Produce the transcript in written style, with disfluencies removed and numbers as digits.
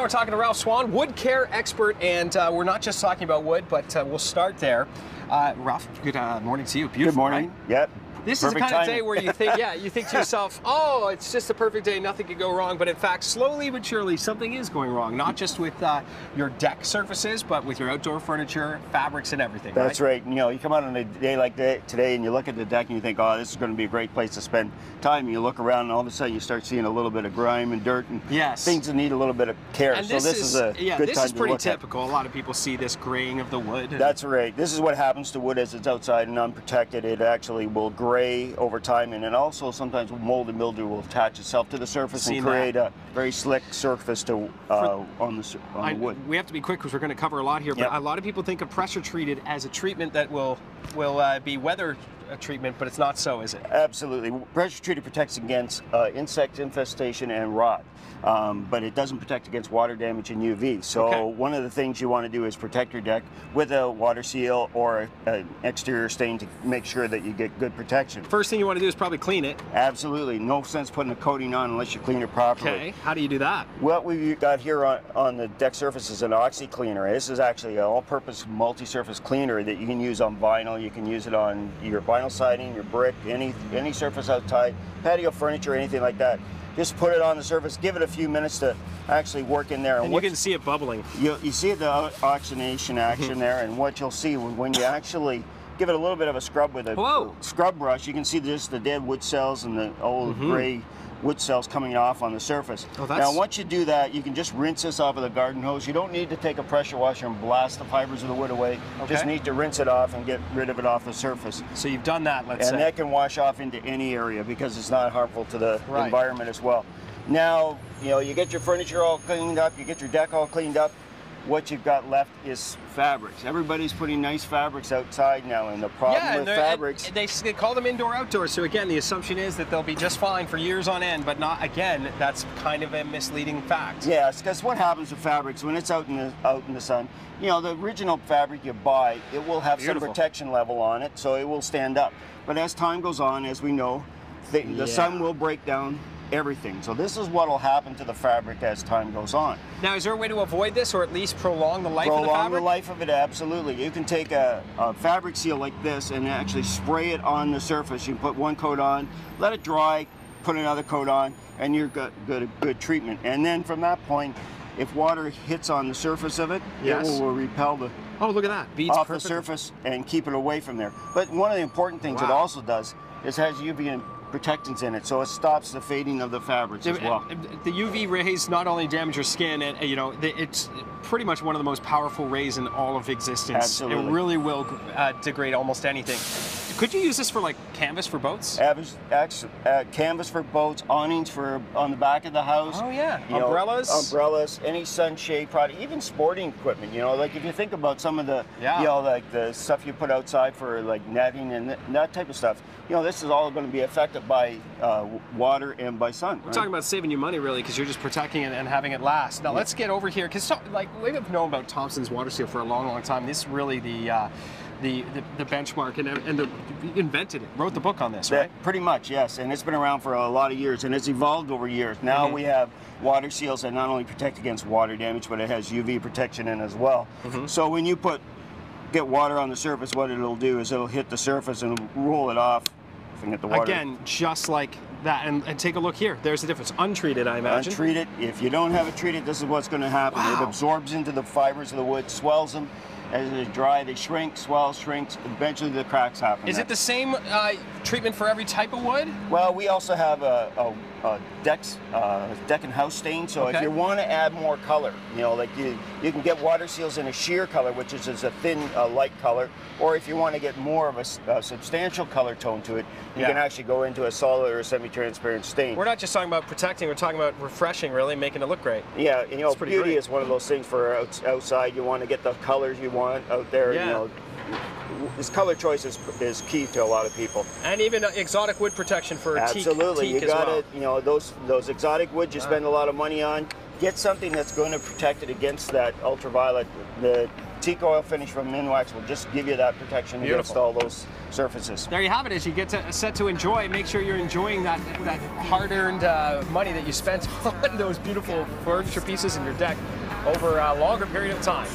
we're talking to Ralph Swan, wood care expert, and we're not just talking about wood, but we'll start there. Ralph, good morning to you. Beautiful. Good morning. Right? Yep. This is the kind of day where you think, you think to yourself, oh, it's just a perfect day, nothing could go wrong. But in fact, slowly but surely, something is going wrong. Not just with your deck surfaces, but with your outdoor furniture, fabrics, and everything. That's right. You know, you come out on a day like today and you look at the deck and you think, oh, this is going to be a great place to spend time. And you look around and all of a sudden you start seeing a little bit of grime and dirt and things that need a little bit of care. And so this is a good time to look at. This is pretty typical. A lot of people see this graying of the wood. That's right. This is what happens to wood as it's outside and unprotected. It actually will gray over time. And then also sometimes mold and mildew will attach itself to the surface and create a very slick surface to on the wood. We have to be quick because we're going to cover a lot here, but a lot of people think of pressure treated as a treatment that will be weather treatment, but it's not so, is it? Absolutely. Pressure treated protects against insect infestation and rot, but it doesn't protect against water damage and UV. So one of the things you want to do is protect your deck with a water seal or an exterior stain to make sure that you get good protection. First thing you want to do is probably clean it. Absolutely. No sense putting a coating on unless you clean it properly. Okay. How do you do that? What we've got here on the deck surface is an oxy cleaner. This is actually an all-purpose multi-surface cleaner that you can use on vinyl. You can use it on your vinyl siding, your brick, any surface outside, patio furniture, anything like that. Just put it on the surface, give it a few minutes to actually work in there. And you can see it bubbling. You see the oxidation action there, and what you'll see when you actually give it a little bit of a scrub with a scrub brush, you can see just the dead wood cells and the old gray wood cells coming off on the surface. Now once you do that, you can just rinse this off with a garden hose. You don't need to take a pressure washer and blast the fibers of the wood away. Just need to rinse it off and get rid of it off the surface. So you've done that, let's say. And that can wash off into any area because it's not harmful to the environment as well. Now, you know, you get your furniture all cleaned up, you get your deck all cleaned up. What you've got left is fabrics. Everybody's putting nice fabrics outside now, and the problem with fabrics... They call them indoor-outdoor, so again, the assumption is that they'll be just fine for years on end, but not, again, that's kind of a misleading fact. Yes, because what happens with fabrics, when it's out in the sun, you know, the original fabric you buy, it will have some protection level on it, so it will stand up. But as time goes on, as we know, the sun will break down everything. So this is what will happen to the fabric as time goes on. Now, is there a way to avoid this or at least prolong the life of the fabric? Prolong the life of it, absolutely. You can take a fabric seal like this and actually spray it on the surface. You can put one coat on, let it dry, put another coat on, and you've got good treatment. And then from that point, if water hits on the surface of it, it will repel the look at that. Beads off the surface and keep it away from there. But one of the important things it also does is has UV and protectants in it, so it stops the fading of the fabrics as well. The UV rays not only damage your skin, and you know, it's pretty much one of the most powerful rays in all of existence. Absolutely. It really will degrade almost anything. Could you use this for like canvas for boats? Canvas for boats, awnings for on the back of the house. Oh yeah, umbrellas. Umbrellas, any sunshade product, even sporting equipment. You know, like if you think about some of the, you know, like the stuff you put outside for like netting and that type of stuff. You know, this is all going to be affected by water and by sun. We're talking about saving you money, really, because you're just protecting it and having it last. Now let's get over here, because like we've known about Thompsons water seal for a long, long time. This is really the benchmark, and you invented it, wrote the book on this, right? Pretty much, yes, and it's been around for a lot of years, and it's evolved over years. Now we have water seals that not only protect against water damage, but it has UV protection in as well. So when you get water on the surface, what it'll do is it'll hit the surface and roll it off and get the water. Again, just like that, and take a look here. There's the difference. Untreated, I imagine. Untreated. If you don't have it treated, this is what's going to happen. It absorbs into the fibers of the wood, swells them. As they dry, they shrink, swell, shrinks. Eventually, the cracks happen. Is it the same treatment for every type of wood? Well, we also have a deck and house stain. So if you want to add more color, you know, like you can get water seals in a sheer color, which is a thin, light color. Or if you want to get more of a substantial color tone to it, you can actually go into a solid or a semi-transparent stain. We're not just talking about protecting; we're talking about refreshing, really, making it look great. Yeah, you know, beauty is one of those things for outside. You want to get the colors you want out there. You know, this color choice is key to a lot of people. And even exotic wood protection for absolutely. Teak you got to, you know, those exotic woods you spend a lot of money on. Get something that's going to protect it against that ultraviolet, the teak oil finish from Minwax will just give you that protection against all those surfaces. There you have it. As you get set to enjoy, make sure you're enjoying that hard-earned money that you spent on those beautiful furniture pieces in your deck over a longer period of time.